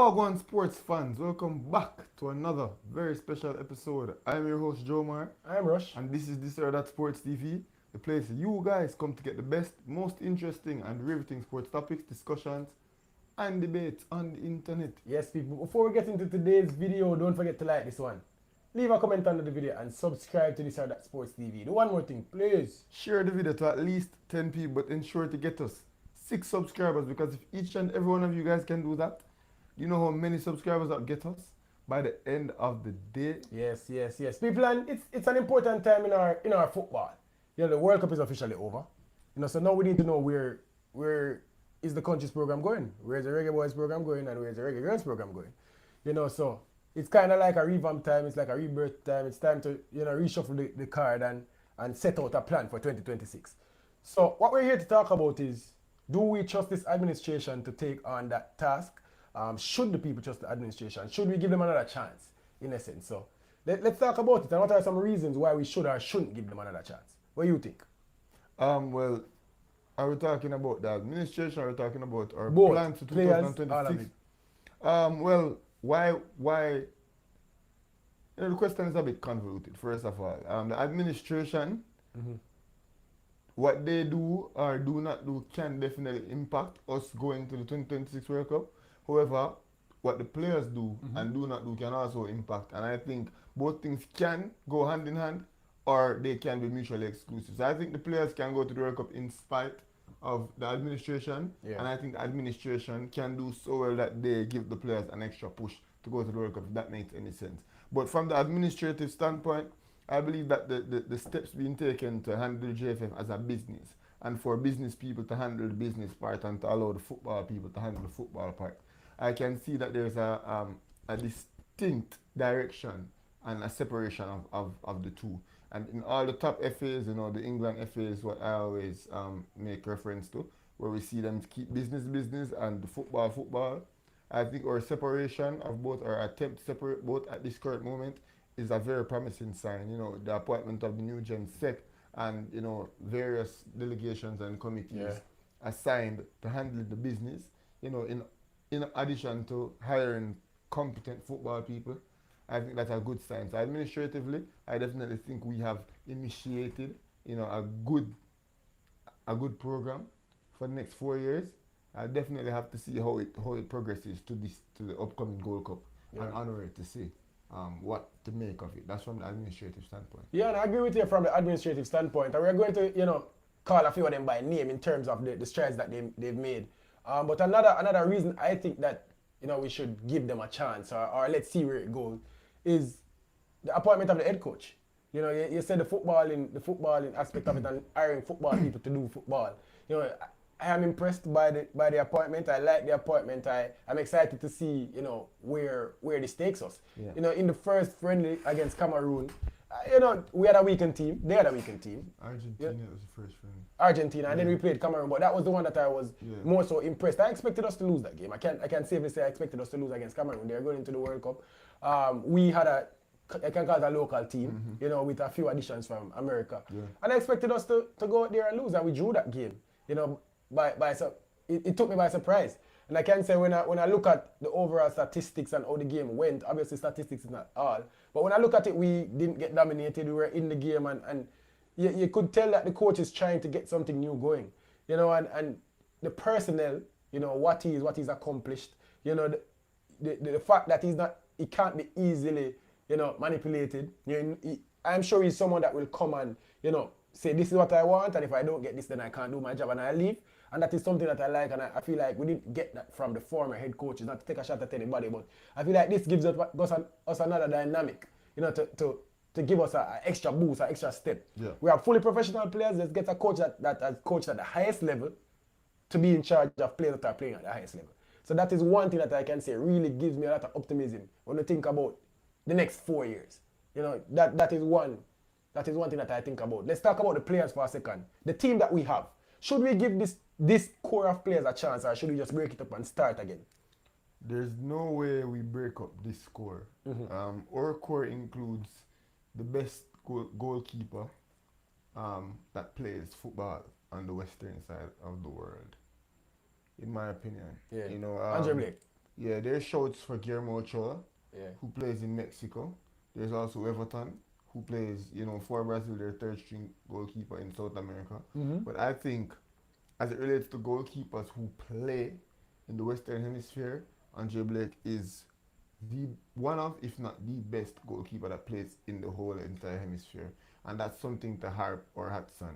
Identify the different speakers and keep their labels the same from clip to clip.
Speaker 1: Wagwan sports fans, welcome back to another very special episode. I'm your host Jomar,
Speaker 2: I'm Rush.
Speaker 1: and this is This or That Sports TV, the place you guys come to get the best, most interesting, and riveting sports topics, discussions, and debates on the internet.
Speaker 2: Yes, people, before we get into today's video, don't forget to like this one. Leave a comment under the video and subscribe to This or That Sports TV. Do one more thing, please.
Speaker 1: Share the video to at least 10 people, but ensure to get us 6 subscribers, because if each and every one of you guys can do that, you know how many subscribers that get us by the end of the day.
Speaker 2: Yes. People, and it's an important time in our football. You know, the World Cup is officially over. You know, so now we need to know where is the country's program going? Where's the Reggae Boys program going, and where's the Reggae Girls program going? You know, so it's kind of like a revamp time. It's like a rebirth time. It's time to, you know, reshuffle the card and set out a plan for 2026. So what we're here to talk about is, do we trust this administration to take on that task? Should the people trust the administration? Should we give them another chance, in essence? So let's talk about it, and what are some reasons why we should or shouldn't give them another chance? What do you think?
Speaker 1: Well, are we talking about the administration, or are we talking about our
Speaker 2: Both.
Speaker 1: plans for
Speaker 2: Players,
Speaker 1: 2026?
Speaker 2: all of it.
Speaker 1: Well, why, you know, the question is a bit convoluted, first of all. The administration, what they do or do not do can definitely impact us going to the 2026 World Cup. However, what the players do and do not do can also impact. And I think both things can go hand in hand, or they can be mutually exclusive. So I think the players can go to the World Cup in spite of the administration.
Speaker 2: Yeah.
Speaker 1: And I think the administration can do so well that they give the players an extra push to go to the World Cup, if that makes any sense. But from the administrative standpoint, I believe that the steps being taken to handle the JFF as a business, and for business people to handle the business part and to allow the football people to handle the football part, I can see that there's a distinct direction and a separation of the two. And in all the top FAs, you know, the England FA is what I always make reference to, where we see them keep business and the football. I think our separation of both, our attempt to separate both at this current moment, is a very promising sign. You know, the appointment of the new Gen Sec and, you know, various delegations and committees assigned to handle the business, you know, in addition to hiring competent football people. I think that's a good sign. So administratively, I definitely think we have initiated, you know, a good program for the next 4 years. I definitely have to see how it progresses to the upcoming Gold Cup, and honor it to see what to make of it. That's from the administrative standpoint.
Speaker 2: Yeah, and I agree with you from the administrative standpoint. And we're going to, you know, call a few of them by name in terms of the strides that they've made. But another reason I think that, you know, we should give them a chance, or let's see where it goes, is the appointment of the head coach. You know, you said the footballing aspect of it, and hiring football people to do football. You know, I am impressed by the appointment. I like the appointment. I'm excited to see, you know, where this takes us.
Speaker 1: Yeah.
Speaker 2: You know, in the first friendly against Cameroon, you know, we had a weakened team. They had a weakened team.
Speaker 1: Argentina was the first friend.
Speaker 2: Argentina, and then we played Cameroon, but that was the one that I was more so impressed. I expected us to lose that game. I can safely say I expected us to lose against Cameroon. They're going into the World Cup. We had I can call it a local team, you know, with a few additions from America. Yeah. And I expected us to go out there and lose, and we drew that game, you know, it took me by surprise. And I can say when I look at the overall statistics and how the game went, obviously statistics is not all, but when I look at it, we didn't get dominated. We were in the game, and you could tell that the coach is trying to get something new going, you know, and the personnel, you know, what he's accomplished, you know, the fact that he can't be easily, you know, manipulated. You know, I'm sure he's someone that will come and, you know, say this is what I want, and if I don't get this, then I can't do my job and I leave. And that is something that I like, and I feel like we didn't get that from the former head coaches. Not to take a shot at anybody, but I feel like this gives us another dynamic, you know, to give us an extra boost, an extra step.
Speaker 1: Yeah.
Speaker 2: We have fully professional players. Let's get a coach that has coached at the highest level to be in charge of players that are playing at the highest level. So that is one thing that I can say really gives me a lot of optimism when I think about the next 4 years. You know, that is one thing that I think about. Let's talk about the players for a second. The team that we have. Should we give this core of players a chance, or should we just break it up and start again?
Speaker 1: There's no way we break up this core. Our core includes the best goalkeeper that plays football on the western side of the world, in my opinion.
Speaker 2: Yeah.
Speaker 1: You know,
Speaker 2: Andre Blake.
Speaker 1: Yeah, there's shouts for Guillermo Ochoa,
Speaker 2: Yeah.
Speaker 1: who plays in Mexico. There's also Everton, who plays, for Brazil, their third string goalkeeper in South America.
Speaker 2: Mm-hmm.
Speaker 1: But I think, as it relates to goalkeepers who play in the Western Hemisphere, Andre Blake is the one of, if not the best goalkeeper that plays in the whole entire hemisphere. And that's something to harp or hats on.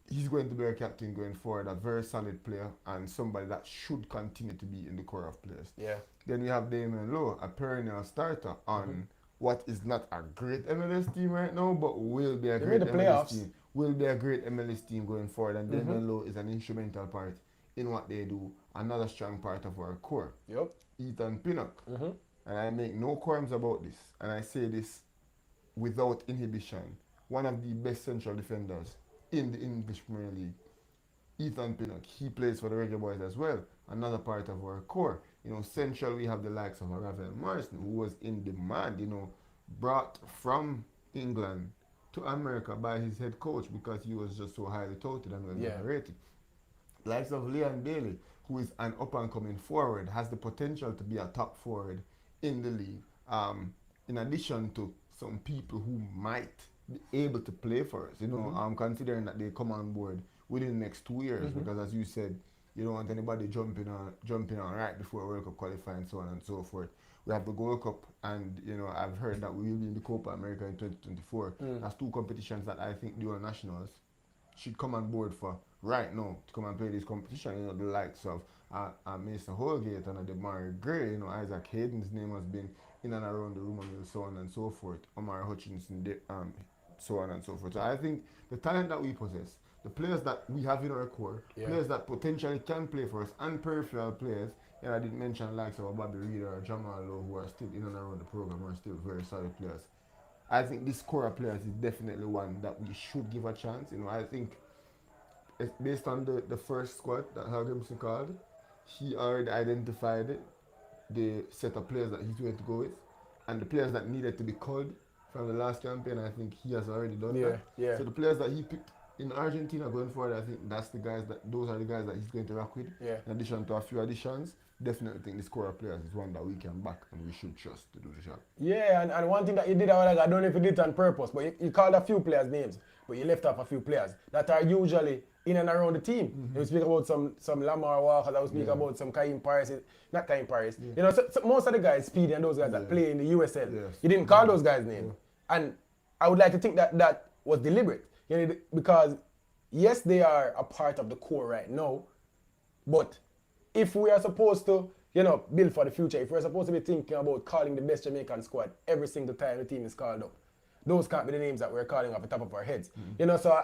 Speaker 1: He's going to be our captain going forward, a very solid player and somebody that should continue to be in the core of players.
Speaker 2: Yeah.
Speaker 1: Then we have Damien Lowe, a perennial starter on what is not a great MLS team right now, but will be a great MLS team. Will be a great MLS team going forward, and Damien Lowe is an instrumental part in what they do. Another strong part of our core.
Speaker 2: Yep.
Speaker 1: Ethan Pinnock, and I make no qualms about this, and I say this without inhibition. One of the best central defenders in the English Premier League. Ethan Pinnock, he plays for the Reggae Boys as well. Another part of our core. Central, we have the likes of Ravel Morrison, who was in demand, brought from England to America by his head coach because he was just so highly touted and well rated. Likes of Leon Bailey, who is an up-and-coming forward, has the potential to be a top forward in the league. In addition to some people who might be able to play for us, considering that they come on board within the next 2 years, because as you said, you don't want anybody jumping on right before World Cup qualifying and so on and so forth. We have the Gold Cup, and I've heard that we will be in the Copa America in 2024. That's two competitions that I think dual nationals should come on board for right now to come and play this competition. The likes of Mason Holgate and Demari Gray, Isaac Hayden's name has been in and around the room, and so on and so forth. Omar Hutchinson, so on and so forth. So I think the talent that we possess, the players that we have in our core, players that potentially can play for us, and peripheral players, I didn't mention likes of Bobby Reed or Jamal Lowe, who are still in and around the program, are still very solid players. I think this core of players is definitely one that we should give a chance. I think it's based on the first squad that Helgrimson called, he already identified the set of players that he's going to go with, and the players that needed to be called from the last campaign, I think he has already done that.
Speaker 2: Yeah.
Speaker 1: So the players that he picked in Argentina going forward, I think those are the guys that he's going to rock with.
Speaker 2: Yeah.
Speaker 1: In addition to a few additions, definitely think this core of players is one that we can back and we should trust to do the job.
Speaker 2: Yeah, and one thing that you did, I don't know if you did it on purpose, but you called a few players' names, but you left off a few players that are usually in and around the team. You speak about some Lamar Walker, I was speaking about some Kaim Paris, not Kaim Paris. So most of the guys, Speedy and those guys that play in the USL, you didn't call those guys' names. And I would like to think that was deliberate, because yes, they are a part of the core right now, but if we are supposed to, build for the future, if we're supposed to be thinking about calling the best Jamaican squad every single time the team is called up, those can't be the names that we're calling off the top of our heads. So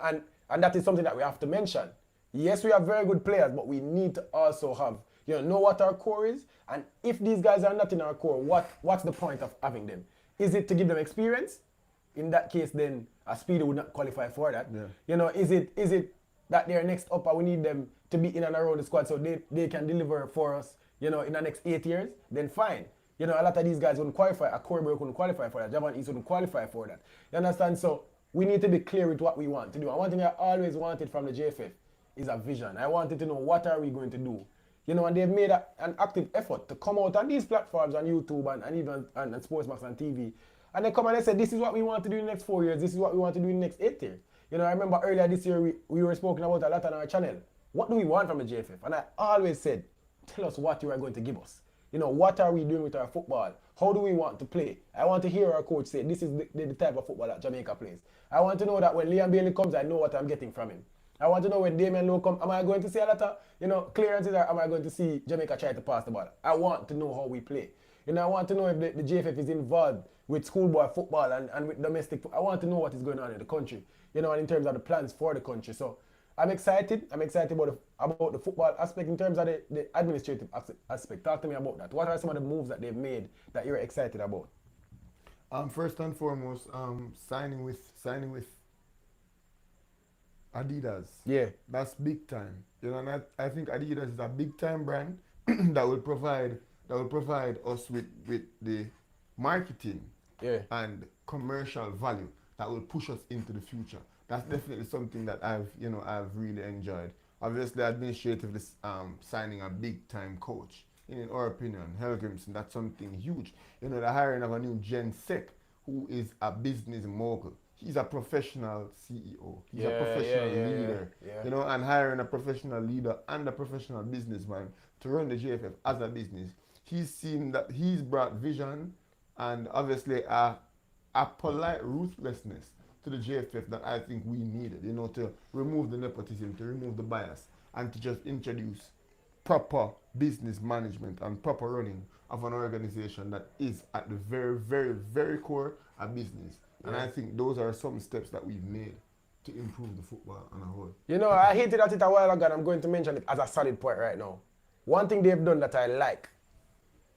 Speaker 2: and that is something that we have to mention. Yes, we have very good players, but we need to also have, know what our core is, and if these guys are not in our core, what's the point of having them? Is it to give them experience? In that case, then a Speedy would not qualify for that. Is it that they're next up and we need them to be in and around the squad so they can deliver for us, in the next 8 years? Then fine. A lot of these guys wouldn't qualify. A Corey wouldn't qualify for that. Javan East wouldn't qualify for that. You understand? So we need to be clear with what we want to do. And one thing I always wanted from the JFF is a vision. I wanted to know what are we going to do. And they've made an active effort to come out on these platforms on YouTube and even on Sportsmax and TV. And they come and they say, this is what we want to do in the next 4 years. This is what we want to do in the next 8 years. I remember earlier this year, we were speaking about a lot on our channel. What do we want from the JFF? And I always said, tell us what you are going to give us. What are we doing with our football? How do we want to play? I want to hear our coach say, this is the type of football that Jamaica plays. I want to know that when Liam Bailey comes, I know what I'm getting from him. I want to know when Damien Lowe comes, am I going to see a lot of, clearances, or am I going to see Jamaica try to pass the ball? I want to know how we play. I want to know if the JFF is involved with schoolboy football and with domestic football. I want to know what is going on in the country, and in terms of the plans for the country. So I'm excited. I'm excited about the football aspect. In terms of the administrative aspect, talk to me about that. What are some of the moves that they've made that you're excited about?
Speaker 1: First and foremost, signing with Adidas.
Speaker 2: Yeah.
Speaker 1: That's big time. And I think Adidas is a big time brand that will provide us with the marketing and commercial value that will push us into the future. That's definitely something that I've really enjoyed. obviously administratively signing a big time coach. In our opinion, Helgrimson, that's something huge. You know, the hiring of a new Gen Sec, who is a business mogul. He's a professional CEO. He's a professional leader. You know, and hiring a professional leader and a professional businessman to run the JFF as a business. He's seen that he's brought vision and obviously a polite ruthlessness to the JFF that I think we needed, you know, to remove the nepotism, to remove the bias, and to just introduce proper business management and proper running of an organization that is at the very, very, very core a business. And I think those are some steps that we've made to improve the football on a whole.
Speaker 2: You know, I hinted at it a while ago and I'm going to mention it as a solid point right now. One thing they've done that I like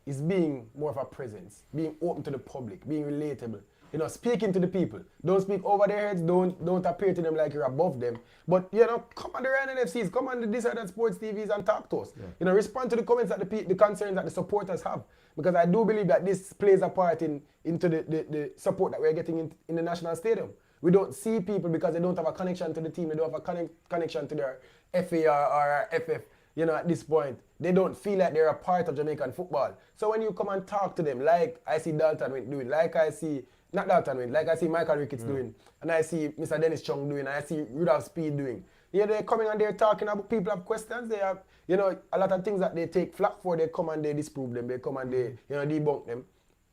Speaker 2: is being more of a presence, being open to the public, being relatable. You know, speaking to the people. Don't speak over their heads, don't appear to them like you're above them. But, you know, come on the Ryan NFCs, come on the This or That Sports TVs and talk to us. Yeah. You know, respond to the comments that the concerns that the supporters have. Because I do believe that this plays a part into the support that we're getting in the national stadium. We don't see people because they don't have a connection to the team, they don't have a connection to their FAR or FF. You know, at this point, they don't feel like they're a part of Jamaican football. So when you come and talk to them, like I see Dalton Wint doing, like I see Michael Ricketts doing, and I see Mr. Dennis Chung doing, and I see Rudolph Speed doing. Yeah, they're coming and they're talking about, people have questions, they have, you know, a lot of things that they take flack for, they come and they disprove them, they come and they, you know, debunk them.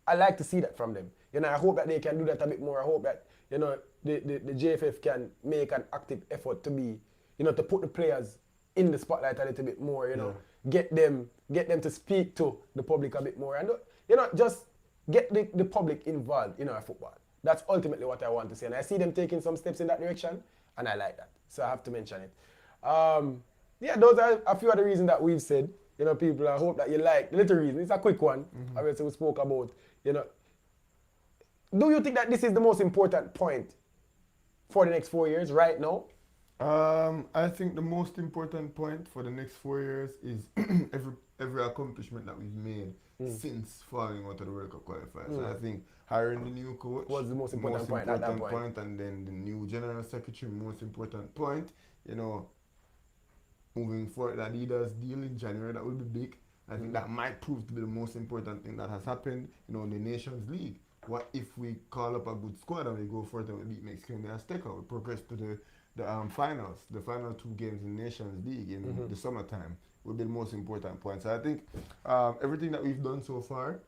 Speaker 2: I like to see that from them. You know, I hope that they can do that a bit more. I hope that, you know, the JFF can make an active effort to be, you know, to put the players in the spotlight a little bit more, you know, get them to speak to the public a bit more, and, you know, just get the public involved in our football. That's ultimately what I want to say, and I see them taking some steps in that direction, and I like that, so I have to mention it. Yeah, those are a few of the reasons that we've said. You know, people, I hope that you like the little reason. It's a quick one. Obviously, we spoke about, you know, do you think that this is the most important point for the next 4 years right now?
Speaker 1: I think the most important point for the next 4 years is every accomplishment that we've made since falling out of the World Cup qualifiers. So I think hiring the new coach
Speaker 2: was the most important point at that point.
Speaker 1: And then the new general secretary, most important point. You know, moving forward, the Adidas deal in January, that will be big. I think that might prove to be the most important thing that has happened. You know, in the Nations League. What if we call up a good squad and we go forward and we beat Mexico in the Azteca? We progress to the finals, the final 2 games in Nations League in the summertime will be the most important point. So I think everything that we've done so far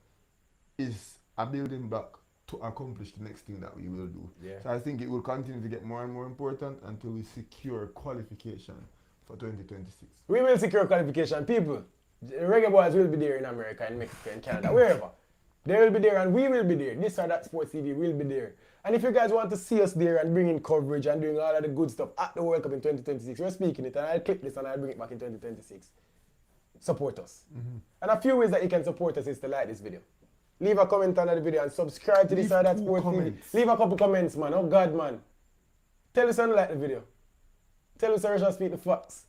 Speaker 1: is a building block to accomplish the next thing that we will do. Yeah. So I think it will continue to get more and more important until we secure qualification for 2026.
Speaker 2: We will secure qualification. People, Reggae Boys will be there in America, in Mexico, in Canada, wherever. They will be there and we will be there. This or That Sports TV will be there. And if you guys want to see us there and bring in coverage and doing all of the good stuff at the World Cup in 2026, we're speaking it and I'll clip this and I'll bring it back in 2026. Support us. And a few ways that you can support us is to like this video. Leave a comment under the video and subscribe to This or That Sports TV. Leave a couple comments, man. Oh God, man. Tell us and like the video. Tell us I shall speak the facts.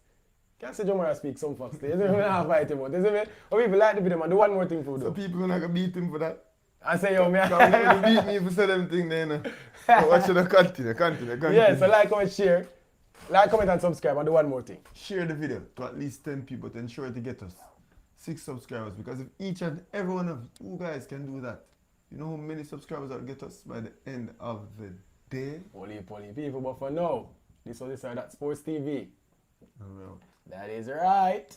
Speaker 2: Can't say Jomara speak some facts. They don't have fight him out. You see me? Or people like the video, man. Do one more thing for you.
Speaker 1: So people are not going to beat him for that?
Speaker 2: I say, yo, man.
Speaker 1: Can't beat me for say them thing then. So what should I continue?
Speaker 2: Yeah, so like, comment, share. Like, comment and subscribe and do one more thing.
Speaker 1: Share the video to at least 10 people to ensure to get us 6 subscribers, because if each and every one of you guys can do that, you know how many subscribers that will get us by the end of the day?
Speaker 2: Holy people, but for now, This or That Sports TV. That is right.